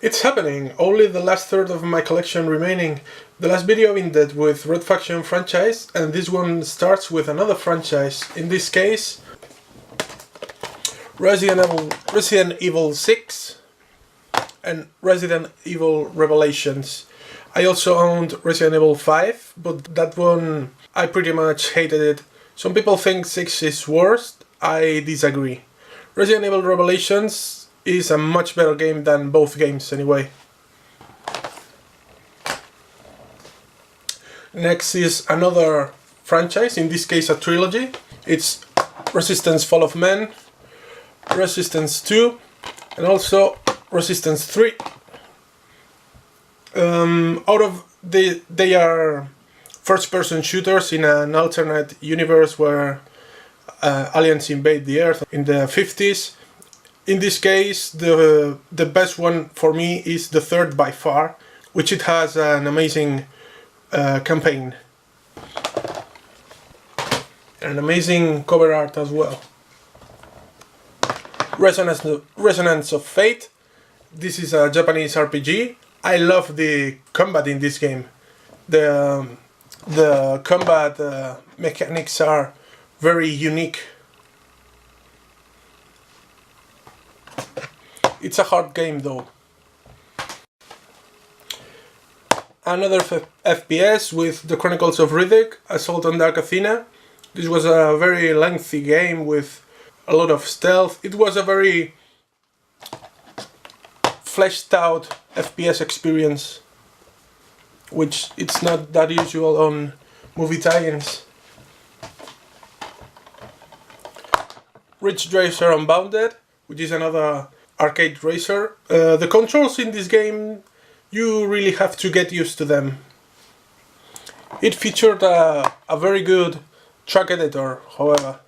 It's happening! Only the last third of my collection remaining. The last video ended with Red Faction franchise, and this one starts with another franchise. In this case, Resident Evil 6 and Resident Evil Revelations. I also owned Resident Evil 5, but that one I pretty much hated it. Some people think 6 is worst, I disagree. Resident Evil Revelations is a much better game than both games anyway. Next is another franchise, in this case a trilogy. It's Resistance Fall of Man, Resistance 2 and also Resistance 3. They are first-person shooters in an alternate universe where aliens invade the Earth in the 50s. In this case, the best one for me is the third by far, which it has an amazing campaign. An amazing cover art as well. Resonance of Fate. This is a Japanese RPG. I love the combat in this game. The combat mechanics are very unique. It's a hard game though. Another FPS with the Chronicles of Riddick, Assault on Dark Athena. This was a very lengthy game with a lot of stealth. It was a very fleshed out FPS experience, which it's not that usual on movie tie-ins. Ridge Racer Unbounded, which is another arcade racer. The controls in this game, you really have to get used to them. It featured a very good track editor, however.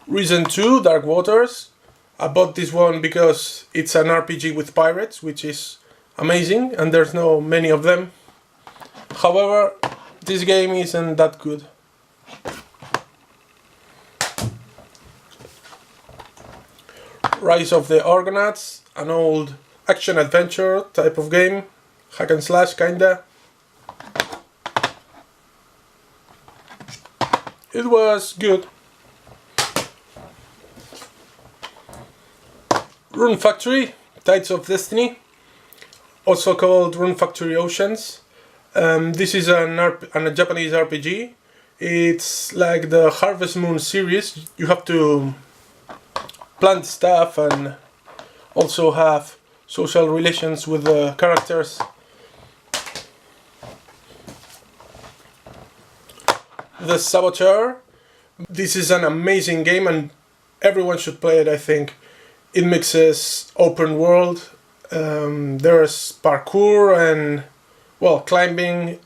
Reason 2, Dark Waters. I bought this one because it's an RPG with pirates, which is amazing, and there's no many of them. However, this game isn't that good. Rise of the Argonauts, an old action-adventure type of game, hack and slash kinda. It was good. Rune Factory, Tides of Destiny, also called Rune Factory Oceans. This is a Japanese RPG. It's like the Harvest Moon series. You have to plant stuff and also have social relations with the characters. The Saboteur. This is an amazing game and everyone should play it, I think. It mixes open world, there's parkour and, well, climbing.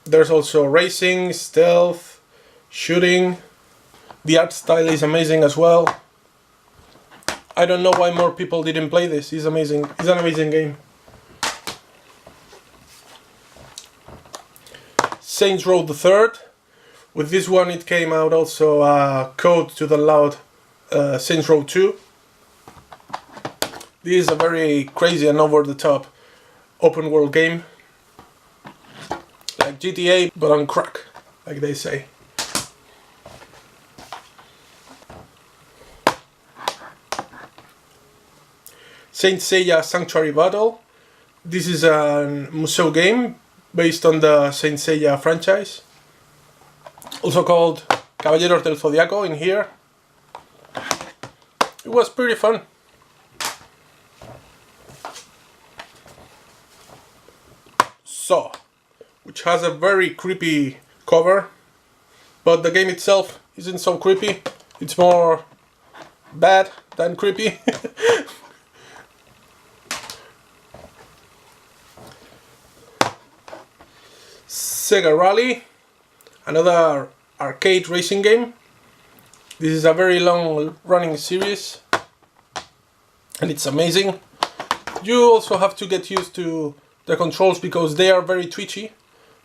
There's also racing, stealth, shooting. The art style is amazing as well. I don't know why more people didn't play this. It's amazing. It's an amazing game. Saints Row the Third. With this one it came out also a code to download Saints Row 2. This is a very crazy and over-the-top open world game. Like GTA, but on crack, like they say. Saint Seiya Sanctuary Battle. This is a Musou game based on the Saint Seiya franchise. Also called Caballeros del Zodiaco in here. It was pretty fun. Saw, which has a very creepy cover, but the game itself isn't so creepy. It's more bad than creepy. Sega Rally, another arcade racing game. This is a very long running series and it's amazing. You also have to get used to the controls because they are very twitchy,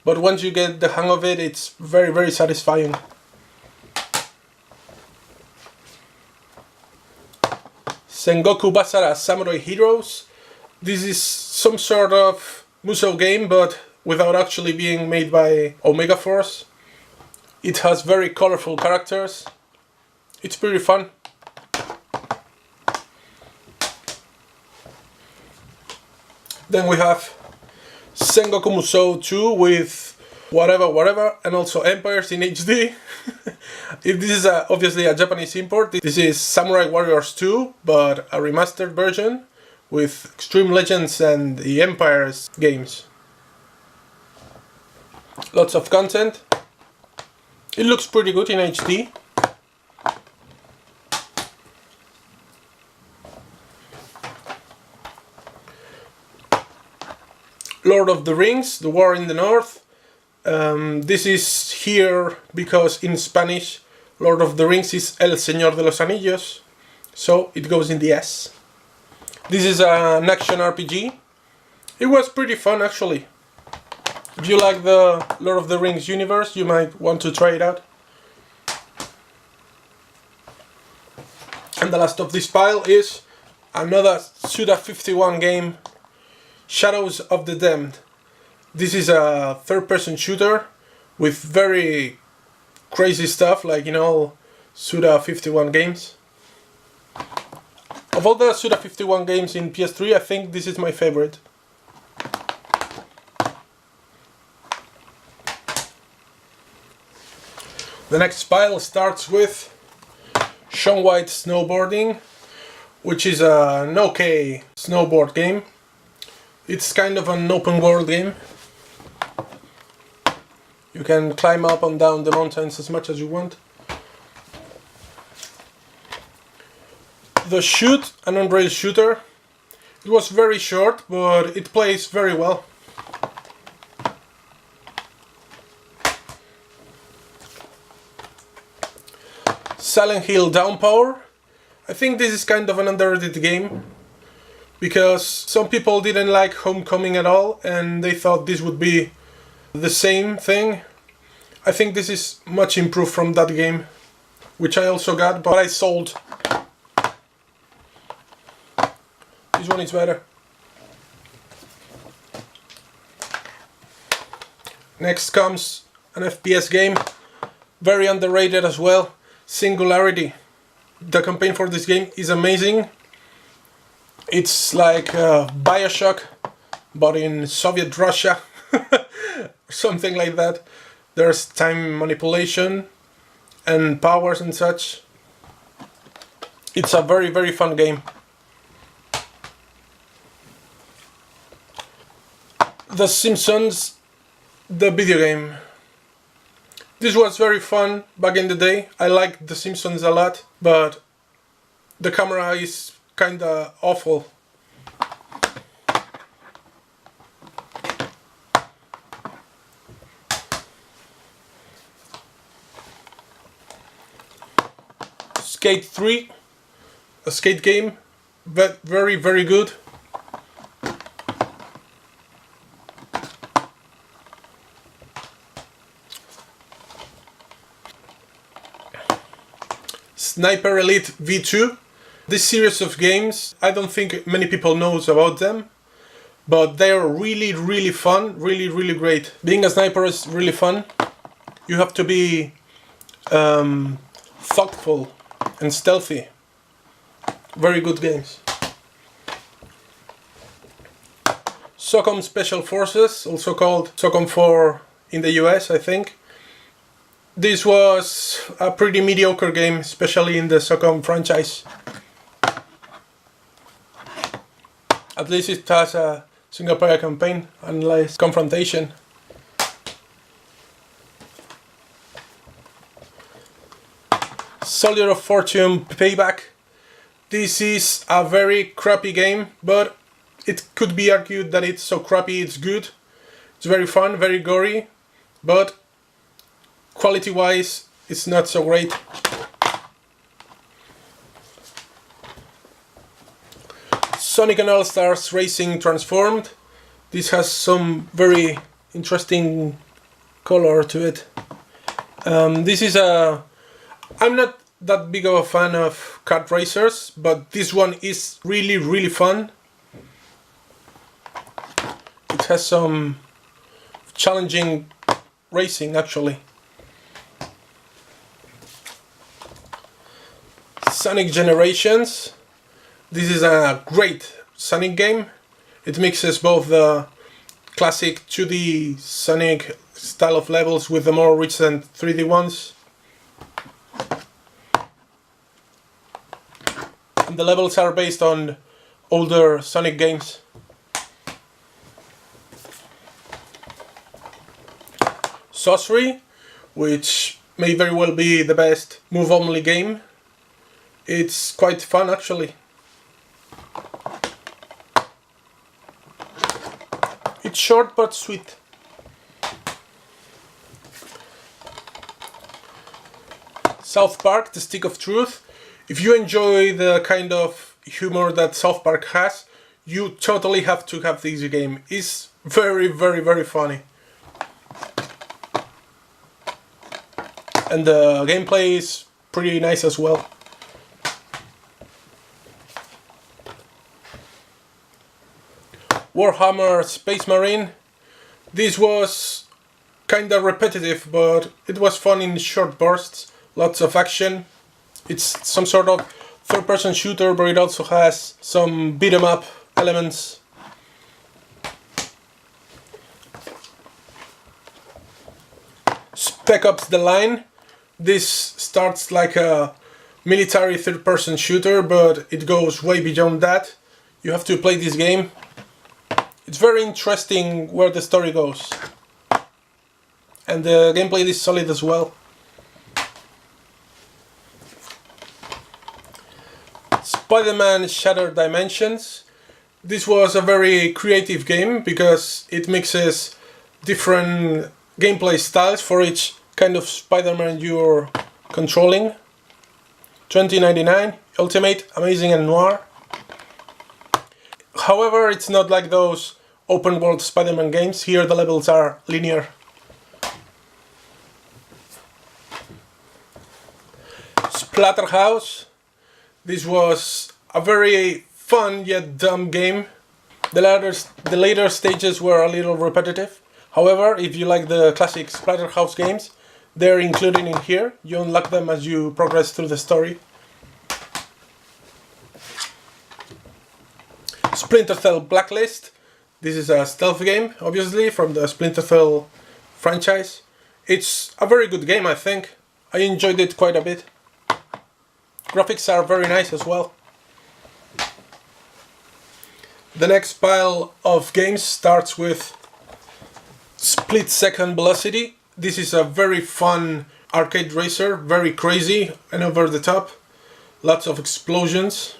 but once you get the hang of it, it's very, very satisfying. Sengoku Basara Samurai Heroes. This is some sort of Musou game, but without actually being made by Omega Force. It has very colorful characters. It's pretty fun. Then we have Sengoku Musou 2 with whatever, and also Empires in HD. This is obviously a Japanese import. This is Samurai Warriors 2, but a remastered version with Extreme Legends and the Empires games. Lots of content. It looks pretty good in HD. Lord of the Rings, The War in the North. This is here because in Spanish Lord of the Rings is El Señor de los Anillos, so it goes in the S. This is an action RPG. It was pretty fun actually. If you like the Lord of the Rings universe, you might want to try it out. And the last of this pile is another Suda 51 game, Shadows of the Damned. This is a third-person shooter with very crazy stuff, like in all Suda 51 games. Of all the Suda 51 games in PS3, I think this is my favorite. The next pile starts with Shaun White Snowboarding, which is an okay snowboard game. It's kind of an open world game. You can climb up and down the mountains as much as you want. The Shoot, an on-rail shooter. It was very short, but it plays very well. Silent Hill Downpour. I think this is kind of an underrated game, because some people didn't like Homecoming at all and they thought this would be the same thing. I think this is much improved from that game, which I also got, but I sold. This one is better. Next comes an FPS game, very underrated as well, Singularity. The campaign for this game is amazing. It's like Bioshock, but in Soviet Russia, something like that. There's time manipulation and powers and such. It's a very, very fun game. The Simpsons, the video game. This was very fun back in the day. I liked The Simpsons a lot, but the camera is kinda awful. Skate 3, a skate game, but very, very good. Sniper Elite V2. This series of games, I don't think many people knows about them, but they're really, really fun, really, really great. Being a sniper is really fun. You have to be thoughtful and stealthy. Very good games. SOCOM Special Forces, also called SOCOM 4 in the US, I think. This was a pretty mediocre game, especially in the SOCOM franchise. At least it has a single player campaign, unless confrontation. Soldier of Fortune Payback. This is a very crappy game, but it could be argued that it's so crappy it's good. It's very fun, very gory, but quality wise it's not so great. Sonic and AllStars Racing Transformed. This has some very interesting color to it. This is a... I'm not that big of a fan of kart racers, but this one is really, really fun. It has some challenging racing, actually. Sonic Generations. This is a great Sonic game. It mixes both the classic 2D Sonic style of levels with the more recent 3D ones. And the levels are based on older Sonic games. Sorcery, which may very well be the best move-only game. It's quite fun, actually. It's short but sweet. South Park, The Stick of Truth. If you enjoy the kind of humor that South Park has, you totally have to have this game. It's very, very, very funny. And the gameplay is pretty nice as well. Warhammer Space Marine. This was kinda repetitive, but it was fun in short bursts. Lots of action. It's some sort of third-person shooter, but it also has some beat-em-up elements. Spec Ops: The Line. This starts like a military third-person shooter, but it goes way beyond that. You have to play this game. It's very interesting where the story goes. And the gameplay is solid as well. Spiderman Shattered Dimensions. This was a very creative game because it mixes different gameplay styles for each kind of Spider-Man you're controlling. 2099, Ultimate, Amazing and Noir. However, it's not like those open world Spider-Man games. Here the levels are linear. Splatterhouse. This was a very fun yet dumb game. The later stages were a little repetitive. However, if you like the classic Splatterhouse games, they're included in here. You unlock them as you progress through the story. Splinter Cell Blacklist. This is a stealth game, obviously, from the Splinter Cell franchise. It's a very good game, I think. I enjoyed it quite a bit. Graphics are very nice as well. The next pile of games starts with Split Second Velocity. This is a very fun arcade racer, very crazy and over the top. Lots of explosions.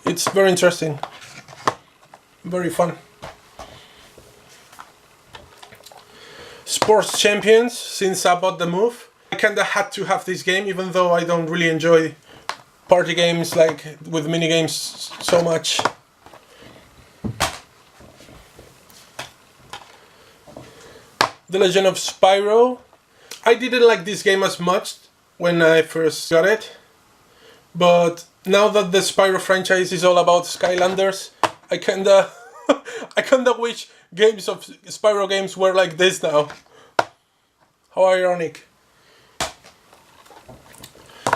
It's very interesting. Very fun. Sports Champions, since I bought the move, I kinda had to have this game, even though I don't really enjoy party games like with minigames so much. The Legend of Spyro. I didn't like this game as much when I first got it, but now that the Spyro franchise is all about Skylanders, I kinda I kinda wish games of Spyro games were like this now. How ironic.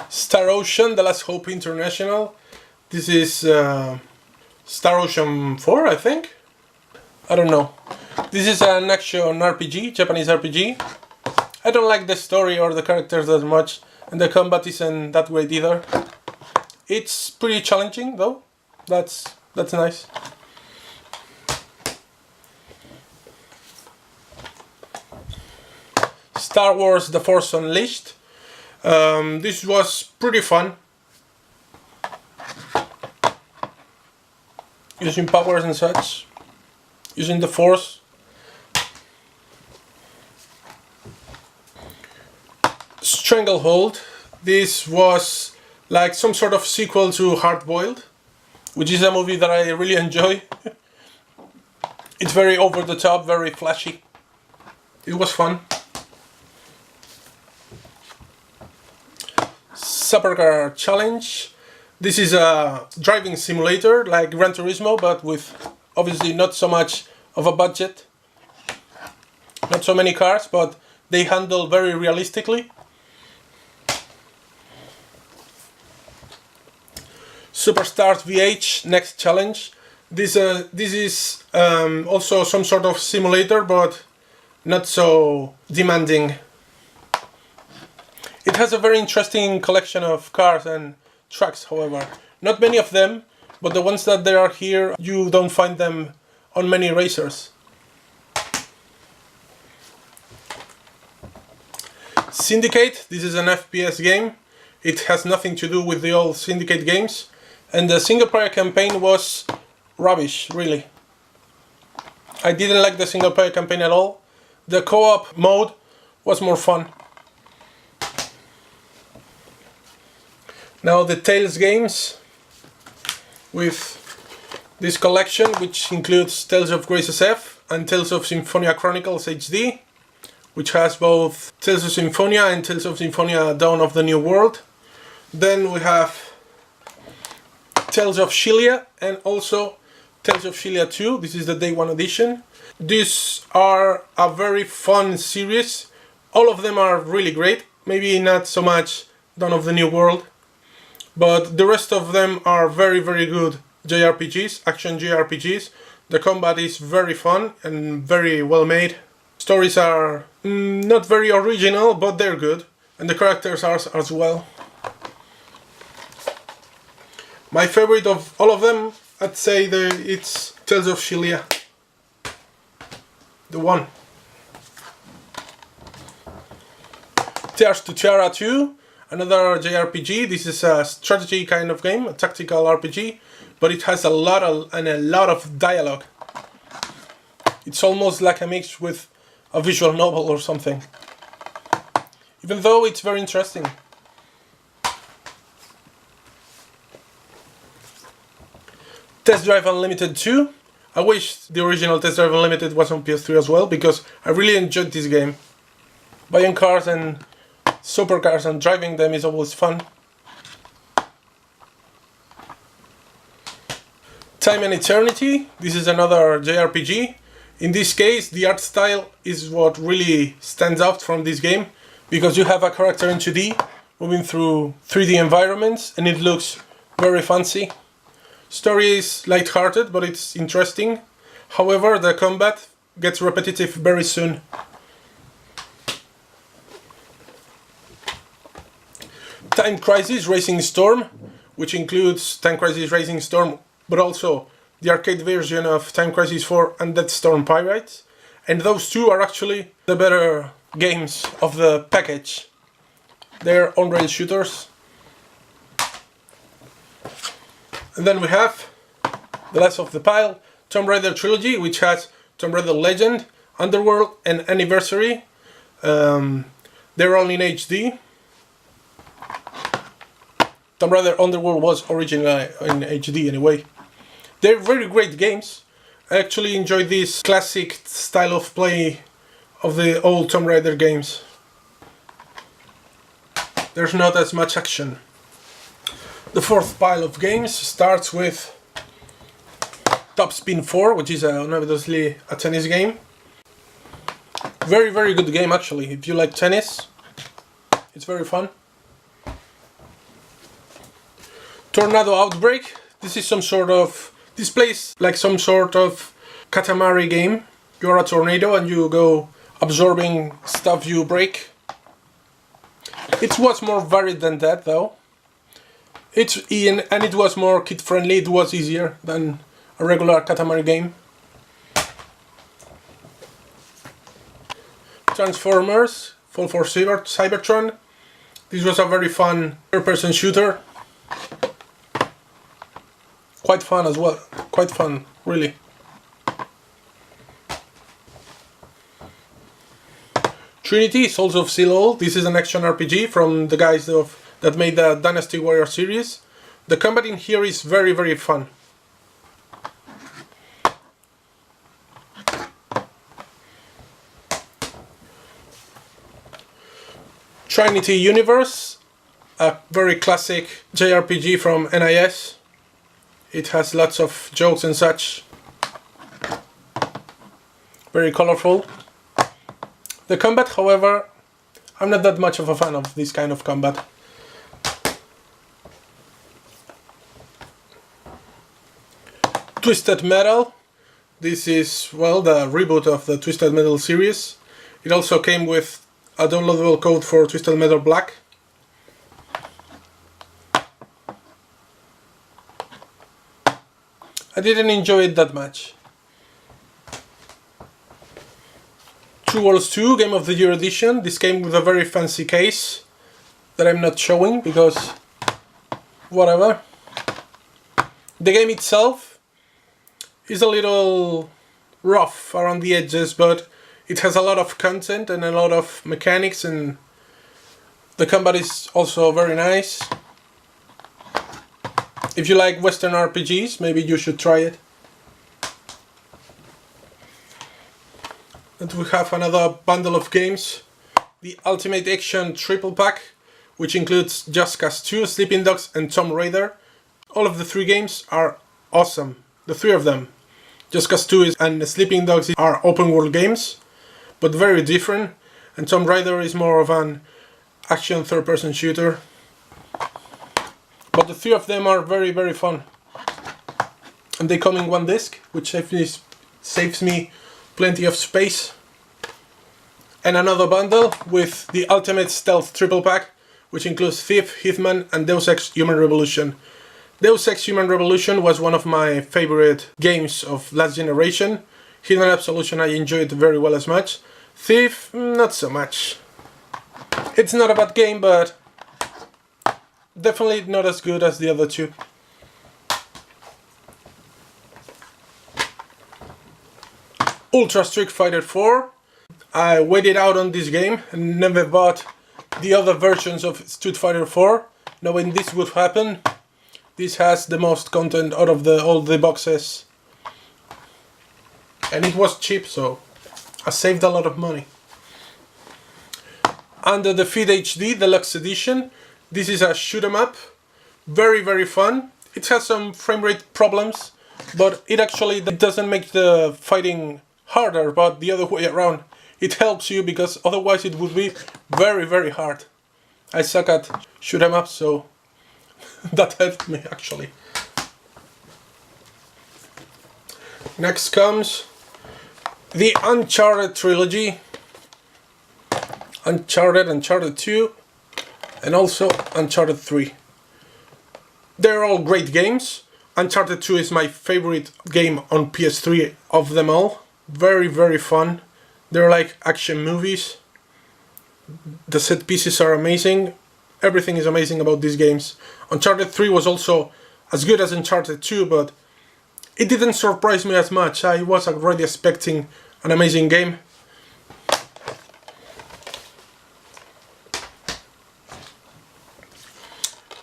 Star Ocean, The Last Hope International. This is Star Ocean 4, I think? I don't know. This is an action RPG, Japanese RPG. I don't like the story or the characters that much, and the combat isn't that great either. It's pretty challenging though. That's nice. Star Wars The Force Unleashed. This was pretty fun. Using powers and such. Using the Force. Stranglehold. This was like some sort of sequel to Hard Boiled, which is a movie that I really enjoy. It's very over the top, very flashy. It was fun. Supercar Challenge. This is a driving simulator like Gran Turismo, but with obviously not so much of a budget. Not so many cars, but they handle very realistically. Superstars VH Next Challenge. This is also some sort of simulator, but not so demanding. It has a very interesting collection of cars and trucks, however. Not many of them, but the ones that there are here, you don't find them on many racers. Syndicate, this is an FPS game. It has nothing to do with the old Syndicate games. And the single player campaign was rubbish, really. I didn't like the single player campaign at all. The co-op mode was more fun. Now the Tales games, with this collection, which includes Tales of Grace SF and Tales of Symphonia Chronicles HD, which has both Tales of Symphonia and Tales of Symphonia Dawn of the New World. Then we have Tales of Xillia and also Tales of Xillia 2. This is the Day 1 edition. These are a very fun series. All of them are really great. Maybe not so much Dawn of the New World, but the rest of them are very, very good JRPGs, action JRPGs. The combat is very fun and very well made. Stories are not very original, but they're good. And the characters are as well. My favorite of all of them, I'd say it's Tales of Xillia. The one. Tears to Tiara 2, another JRPG. This is a strategy kind of game, a tactical RPG, but it has a lot of dialogue. It's almost like a mix with a visual novel or something. Even though it's very interesting. Test Drive Unlimited 2. I wish the original Test Drive Unlimited was on PS3 as well, because I really enjoyed this game. Buying cars and supercars and driving them is always fun. Time and Eternity. This is another JRPG. In this case, the art style is what really stands out from this game, because you have a character in 2D moving through 3D environments and it looks very fancy. Story is light-hearted, but it's interesting. However, the combat gets repetitive very soon. Time Crisis Racing Storm, which includes Time Crisis Racing Storm, but also the arcade version of Time Crisis 4 and Death Storm Pirates. And those two are actually the better games of the package. They're on-rail shooters. And then we have the last of the pile, Tomb Raider Trilogy, which has Tomb Raider Legend, Underworld and Anniversary. They're all in HD. Tomb Raider Underworld was originally in HD anyway. They're very great games. I actually enjoy this classic style of play of the old Tomb Raider games. There's not as much action. The fourth pile of games starts with Topspin 4, which is obviously a tennis game. Very, very good game actually. If you like tennis, it's very fun. Tornado Outbreak. This is this plays like some sort of Katamari game. You're a tornado and you go absorbing stuff you break. It was more varied than that though. And it was more kid friendly. It was easier than a regular Katamari game. Transformers Fall for Cybertron. This was a very fun third-person shooter. Quite fun as well. Quite fun, really. Trinity, Souls of Silho. This is an action RPG from the guys that made the Dynasty Warrior series. The combat in here is very, very fun. Trinity Universe. a very classic JRPG from NIS. It has lots of jokes and such. Very colorful. The combat, however, I'm not that much of a fan of this kind of combat. Twisted Metal. This is, well, the reboot of the Twisted Metal series. It also came with a downloadable code for Twisted Metal Black. I didn't enjoy it that much. Two Worlds 2 Game of the Year edition. This came with a very fancy case that I'm not showing because whatever. The game itself is a little rough around the edges, but it has a lot of content and a lot of mechanics, and the combat is also very nice. If you like Western RPGs, maybe you should try it. And we have another bundle of games. The Ultimate Action Triple Pack, which includes Just Cause 2, Sleeping Dogs and Tomb Raider. All of the three games are awesome. The three of them. Just Cause 2 and Sleeping Dogs are open world games, but very different. And Tomb Raider is more of an action third-person shooter. But the three of them are very, very fun. And they come in one disc, which saves me plenty of space. And another bundle with the Ultimate Stealth Triple Pack, which includes Thief, Hitman and Deus Ex Human Revolution. Deus Ex Human Revolution was one of my favorite games of last generation. Hitman Absolution I enjoyed very well as much. Thief, not so much. It's not a bad game, but definitely not as good as the other two. Ultra Street Fighter 4. I waited out on this game and never bought the other versions of Street Fighter 4, knowing this would happen. This has the most content out of all the boxes. And it was cheap, so I saved a lot of money. Under the Feed HD Deluxe Edition, this is a shoot 'em up. Very, very fun. It has some frame rate problems, but it actually doesn't make the fighting harder, but the other way around. It helps you because otherwise it would be very, very hard. I suck at shoot 'em up, so that helped me actually. Next comes the Uncharted Trilogy. Uncharted 2, and also Uncharted 3. They're all great games. Uncharted 2 is my favorite game on PS3 of them all. Very, very fun. They're like action movies. The set pieces are amazing. Everything is amazing about these games. Uncharted 3 was also as good as Uncharted 2, but it didn't surprise me as much. I was already expecting an amazing game.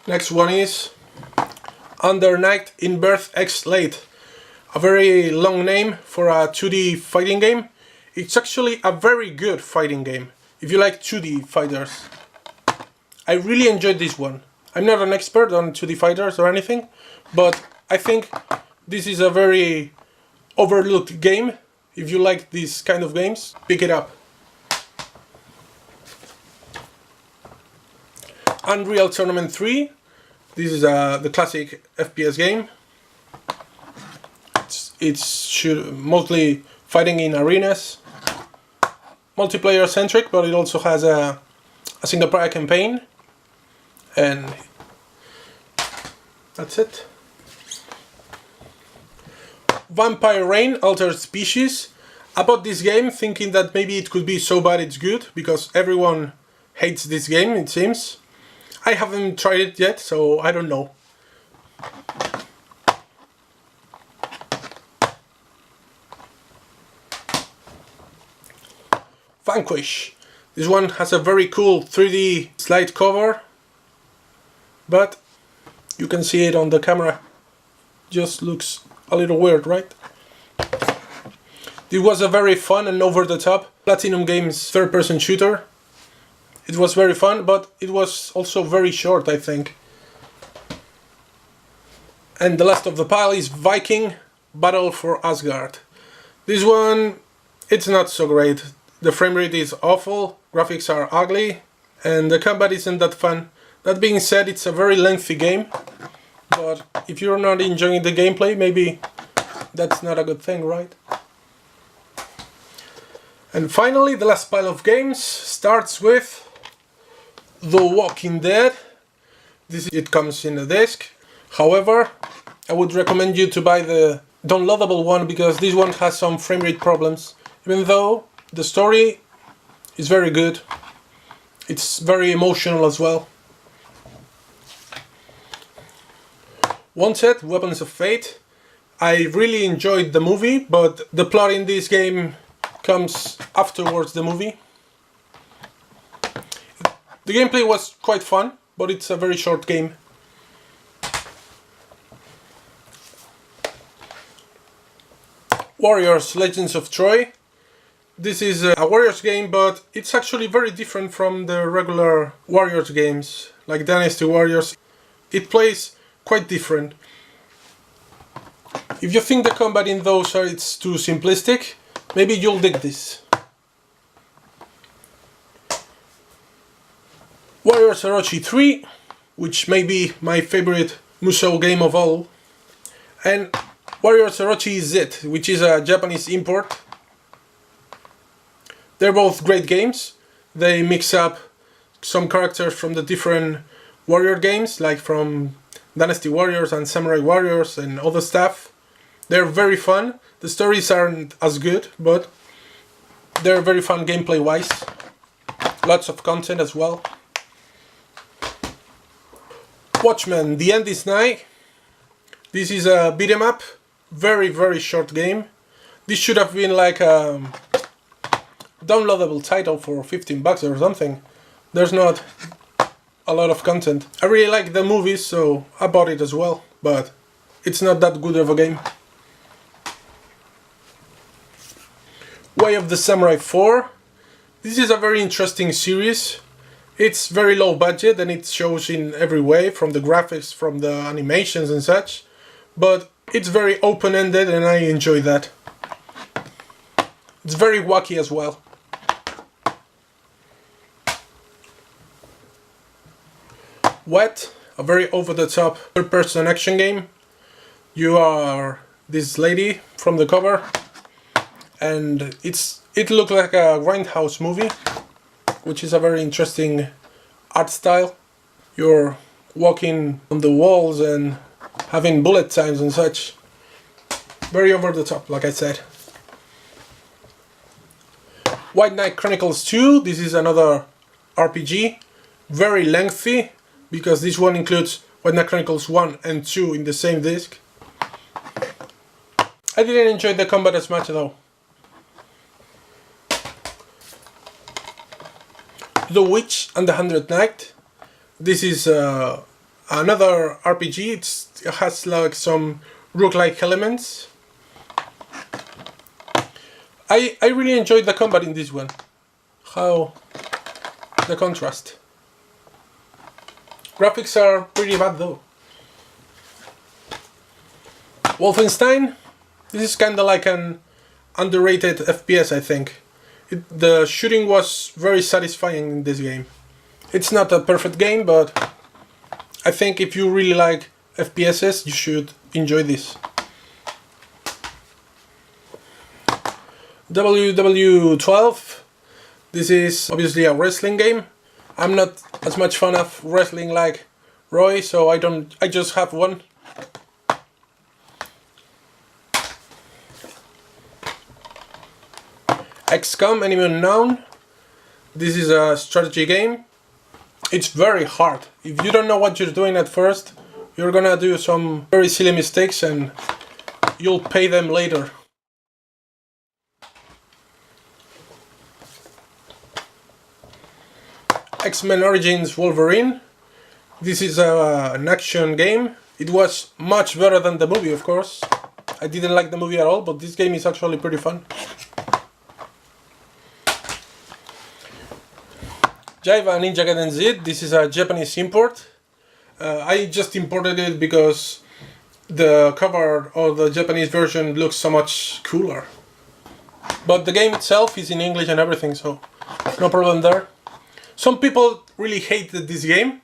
Next one is Under Night in Birth X Late. A very long name for a 2D fighting game. It's actually a very good fighting game, if you like 2D fighters. I really enjoyed this one. I'm not an expert on 2D fighters or anything, but I think this is a very overlooked game. If you like these kind of games, pick it up. Unreal Tournament 3. This is the classic FPS game. It's mostly fighting in arenas. Multiplayer centric, but it also has a single player campaign. And that's it. Vampire Reign Altered Species. I bought this game thinking that maybe it could be so bad it's good, because everyone hates this game, it seems. I haven't tried it yet, so I don't know. Vanquish. This one has a very cool 3D slide cover, but you can see it on the camera. Just looks a little weird, right? It was a very fun and over-the-top Platinum Games third-person shooter. It was very fun, but it was also very short, I think. And the last of the pile is Viking Battle for Asgard. This one, it's not so great. The frame rate is awful, graphics are ugly, and the combat isn't that fun. That being said, it's a very lengthy game, but if you're not enjoying the gameplay, maybe that's not a good thing, right? And finally, the last pile of games starts with The Walking Dead. It comes in a disc. However, I would recommend you to buy the downloadable one because this one has some frame rate problems. Even though the story is very good, it's very emotional as well. Wanted, Weapons of Fate. I really enjoyed the movie, but the plot in this game comes afterwards the movie. The gameplay was quite fun, but it's a very short game. Warriors Legends of Troy. This is a Warriors game, but it's actually very different from the regular Warriors games, like Dynasty Warriors. It plays quite different. If you think the combat in those it's too simplistic, maybe you'll dig this. Warriors Orochi 3, which may be my favorite Musou game of all. And Warriors Orochi Z, which is a Japanese import. They're both great games. They mix up some characters from the different warrior games, like from Dynasty Warriors and Samurai Warriors and other stuff. They're very fun. The stories aren't as good, but they're very fun gameplay wise. Lots of content as well. Watchmen, The End is Nigh. This is a beat 'em up. Very, very short game. This should have been like a downloadable title for 15 bucks or something. There's not a lot of content. I really like the movies, so I bought it as well, but it's not that good of a game. Way of the Samurai 4. This is a very interesting series. It's very low budget and it shows in every way, from the graphics, from the animations and such, but it's very open-ended and I enjoy that. It's very wacky as well. Wet, a very over-the-top third-person action game. You are this lady from the cover, and it looked like a grindhouse movie, which is a very interesting art style. You're walking on the walls and having bullet times and such. Very over the top, like I said. White Knight Chronicles 2, this is another RPG. Very lengthy, because this one includes White Knight Chronicles 1 and 2 in the same disc. I didn't enjoy the combat as much though. The Witch and the Hundred Knight. This is another RPG. It has like some roguelike elements. I really enjoyed the combat in this one. How the contrast. Graphics are pretty bad though. Wolfenstein. This is kinda like an underrated FPS, I think. The shooting was very satisfying in this game. It's not a perfect game, but I think if you really like FPSs, you should enjoy this. WW12. This is obviously a wrestling game. I'm not as much fan of wrestling like Roy, so I just have one. XCOM Enemy Unknown. This is a strategy game. It's very hard. If you don't know what you're doing at first, you're gonna do some very silly mistakes and you'll pay them later. X-Men Origins Wolverine. This is an action game. It was much better than the movie, of course. I didn't like the movie at all, but this game is actually pretty fun. Giovanni Jagged. This is a Japanese import. I just imported it because the cover of the Japanese version looks so much cooler. But the game itself is in English and everything, so no problem there. Some people really hated this game.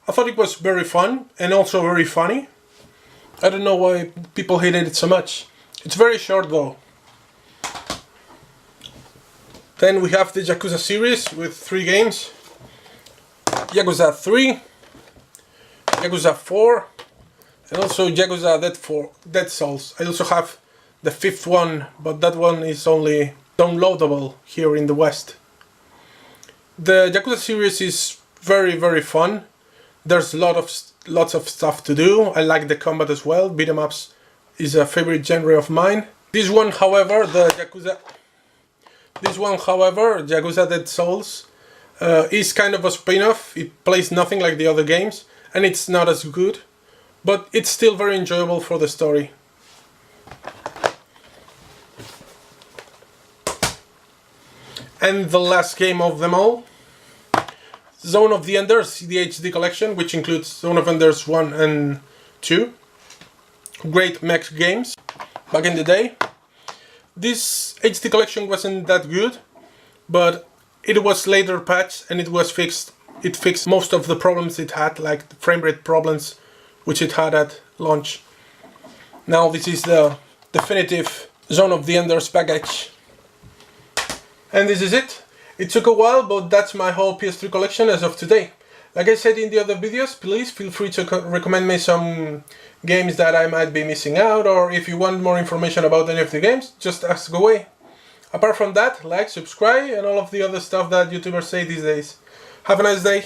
I thought it was very fun and also very funny. I don't know why people hated it so much. It's very short though. Then we have the Yakuza series with 3 games. Yakuza 3, Yakuza 4, and also Yakuza Dead Souls. I also have the 5th one, but that one is only downloadable here in the West. The Yakuza series is very fun. There's lots of stuff to do. I like the combat as well. Beat 'em ups is a favorite genre of mine. This one, however, Yakuza Dead Souls, is kind of a spin-off. It plays nothing like the other games, and it's not as good, but it's still very enjoyable for the story. And the last game of them all, Zone of the Enders, the HD collection, which includes Zone of Enders 1 and 2. Great mech games back in the day. This HD collection wasn't that good, but it was later patched and it was fixed. It fixed most of the problems it had, like the frame rate problems which it had at launch. Now this is the definitive Zone of the Enders package. And this is it. It took a while, but that's my whole PS3 collection as of today. Like I said in the other videos, please feel free to recommend me some games that I might be missing out, or if you want more information about any of the games, just ask away. Apart from that, like, subscribe, and all of the other stuff that YouTubers say these days. Have a nice day.